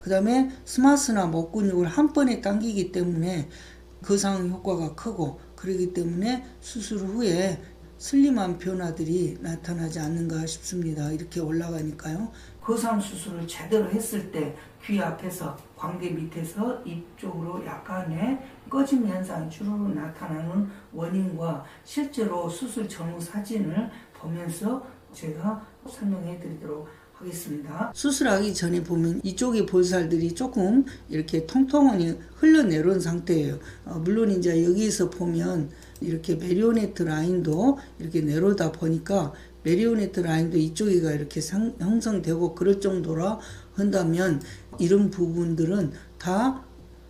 그 다음에 스마스나 목 근육을 한 번에 당기기 때문에 거상 효과가 크고, 그렇기 때문에 수술 후에 슬림한 변화들이 나타나지 않는가 싶습니다. 이렇게 올라가니까요. 거상 수술을 제대로 했을 때 귀 앞에서, 광대 밑에서 입 쪽으로 약간의 꺼짐 현상이 주로 나타나는 원인과 실제로 수술 전후 사진을 보면서 제가 설명해 드리도록 하겠습니다. 수술하기 전에 보면 이쪽의 볼살들이 조금 이렇게 통통하니 흘러내려온 상태예요. 물론 이제 여기서 보면 이렇게 메리오네트 라인도 이렇게 내려오다 보니까 메리오네트 라인도 이쪽이가 이렇게 형성되고 그럴 정도라 한다면 이런 부분들은 다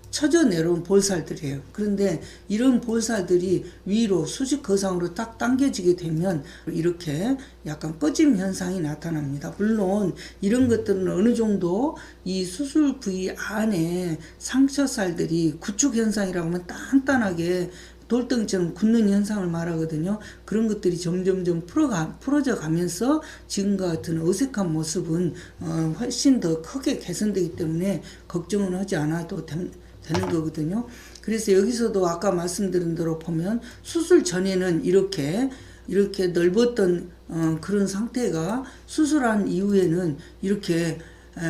처져 내려온 볼살들이에요. 그런데 이런 볼살들이 위로 수직 거상으로 딱 당겨지게 되면 이렇게 약간 꺼짐 현상이 나타납니다. 물론 이런 것들은 어느 정도 이 수술 부위 안에 상처살들이 구축 현상이라고 하면 단단하게 돌덩이처럼 굳는 현상을 말하거든요. 그런 것들이 점점점 풀어져 가면서 지금과 같은 어색한 모습은 훨씬 더 크게 개선되기 때문에 걱정은 하지 않아도 되는 거거든요. 그래서 여기서도 아까 말씀드린 대로 보면 수술 전에는 이렇게 넓었던 그런 상태가 수술한 이후에는 이렇게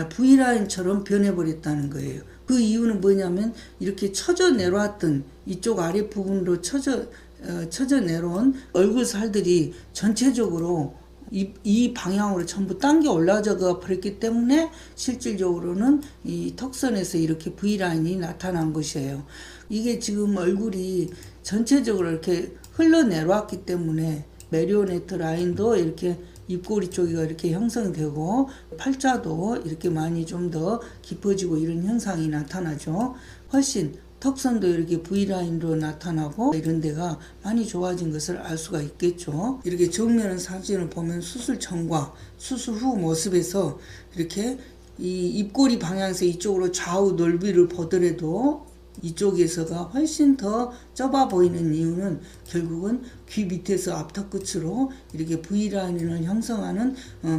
V라인처럼 변해버렸다는 거예요. 그 이유는 뭐냐면 이렇게 처져 내려왔던 이쪽 아래 부분으로 처져 내려온 얼굴 살들이 전체적으로 이 방향으로 전부 당겨 올라가 버렸기 때문에 실질적으로는 이 턱선에서 이렇게 V라인이 나타난 것이에요. 이게 지금 얼굴이 전체적으로 이렇게 흘러내려왔기 때문에 메리오네트 라인도 이렇게 입꼬리 쪽이가 이렇게 형성되고 팔자도 이렇게 많이 좀 더 깊어지고 이런 현상이 나타나죠. 훨씬 턱선도 이렇게 V라인으로 나타나고 이런 데가 많이 좋아진 것을 알 수가 있겠죠. 이렇게 정면 사진을 보면 수술 전과 수술 후 모습에서 이렇게 이 입꼬리 방향에서 이쪽으로 좌우 넓이를 보더라도 이쪽에서가 훨씬 더 좁아 보이는 이유는 결국은 귀 밑에서 앞턱 끝으로 이렇게 V라인을 형성하는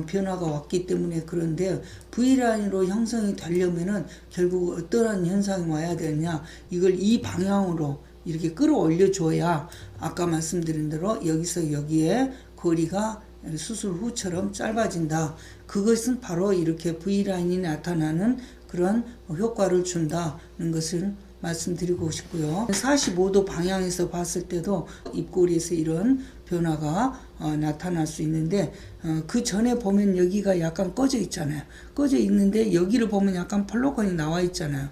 변화가 왔기 때문에. 그런데 V라인으로 형성이 되려면은 결국 어떠한 현상이 와야 되느냐, 이걸 이 방향으로 이렇게 끌어올려 줘야 아까 말씀드린 대로 여기서 여기에 거리가 수술 후처럼 짧아진다. 그것은 바로 이렇게 V라인이 나타나는 그런 효과를 준다는 것을 말씀드리고 싶고요. 45도 방향에서 봤을 때도 입꼬리에서 이런 변화가 나타날 수 있는데, 그 전에 보면 여기가 약간 꺼져 있잖아요. 꺼져 있는데 여기를 보면 약간 펄로건이 나와 있잖아요.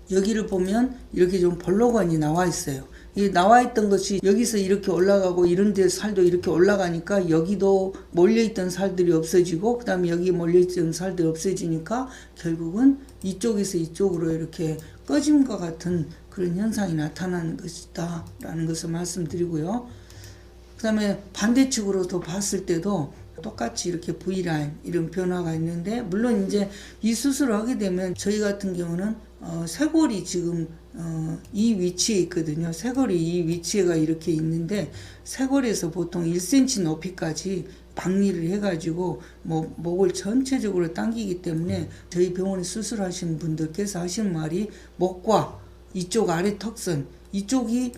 여기를 보면 이렇게 좀 볼로건이 나와 있어요. 이 나와 있던 것이 여기서 이렇게 올라가고 이런 데 살도 이렇게 올라가니까 여기도 몰려있던 살들이 없어지고, 그 다음에 여기 몰려있던 살들이 없어지니까 결국은 이쪽에서 이쪽으로 이렇게 꺼짐과 같은 그런 현상이 나타나는 것이다 라는 것을 말씀드리고요. 그 다음에 반대측으로도 봤을 때도 똑같이 이렇게 V라인 이런 변화가 있는데, 물론 이제 이 수술을 하게 되면 저희 같은 경우는 쇄골이 지금 이 위치에 있거든요. 쇄골이 이 위치가 이렇게 있는데 쇄골에서 보통 1cm 높이까지 박리를 해가지고 목을 전체적으로 당기기 때문에 저희 병원에 수술하신 분들께서 하시는 말이 목과 이쪽 아래 턱선 이쪽이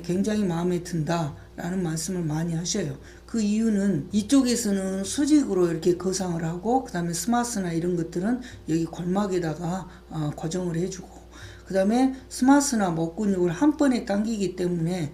굉장히 마음에 든다 라는 말씀을 많이 하셔요. 그 이유는 이쪽에서는 수직으로 이렇게 거상을 하고, 그 다음에 스마스나 이런 것들은 여기 골막에다가 고정을 해주고, 그 다음에 스마스나 목 근육을 한 번에 당기기 때문에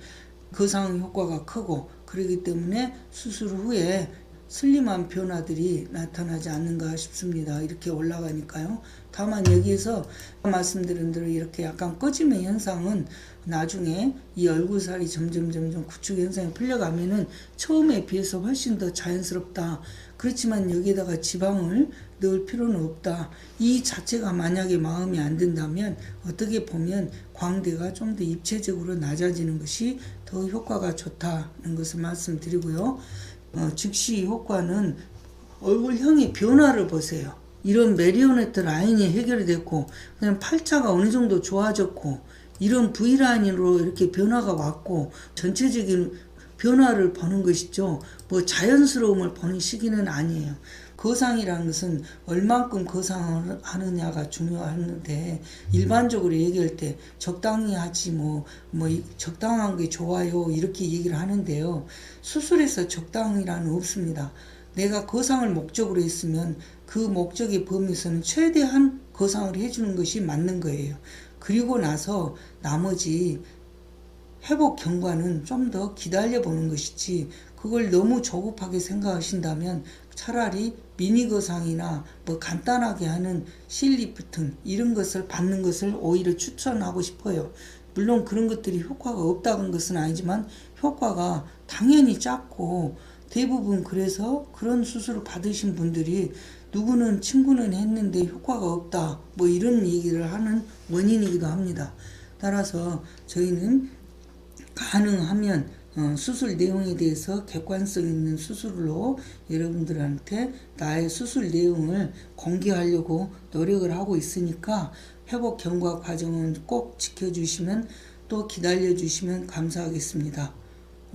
거상 효과가 크고, 그렇기 때문에 수술 후에 슬림한 변화들이 나타나지 않는가 싶습니다. 이렇게 올라가니까요. 다만 여기에서 말씀드린 대로 이렇게 약간 꺼짐의 현상은 나중에 이 얼굴살이 점점 구축 현상이 풀려가면은 처음에 비해서 훨씬 더 자연스럽다. 그렇지만 여기에다가 지방을 넣을 필요는 없다. 이 자체가 만약에 마음에 안 든다면 어떻게 보면 광대가 좀 더 입체적으로 낮아지는 것이 더 효과가 좋다는 것을 말씀드리고요. 즉시 효과는 얼굴형의 변화를 보세요. 이런 메리오네트 라인이 해결이 됐고, 그냥 팔자가 어느 정도 좋아졌고, 이런 V라인으로 이렇게 변화가 왔고, 전체적인 변화를 보는 것이죠. 뭐 자연스러움을 보는 시기는 아니에요. 거상이라는 것은 얼만큼 거상을 하느냐가 중요한데, 일반적으로 얘기할 때 적당히 하지 적당한 게 좋아요 이렇게 얘기를 하는데요. 수술에서 적당이라는 없습니다. 내가 거상을 목적으로 했으면 그 목적의 범위에서는 최대한 거상을 해주는 것이 맞는 거예요. 그리고 나서 나머지 회복 경과는 좀 더 기다려 보는 것이지, 그걸 너무 조급하게 생각하신다면 차라리 미니 거상이나 간단하게 하는 실리프팅 이런 것을 받는 것을 오히려 추천하고 싶어요. 물론 그런 것들이 효과가 없다는 것은 아니지만 효과가 당연히 작고, 대부분 그래서 그런 수술을 받으신 분들이 누구는 친구는 했는데 효과가 없다 이런 얘기를 하는 원인이기도 합니다. 따라서 저희는 가능하면 수술 내용에 대해서 객관성 있는 수술로 여러분들한테 나의 수술 내용을 공개하려고 노력을 하고 있으니까, 회복 경과 과정은 꼭 지켜주시면 또 기다려주시면 감사하겠습니다.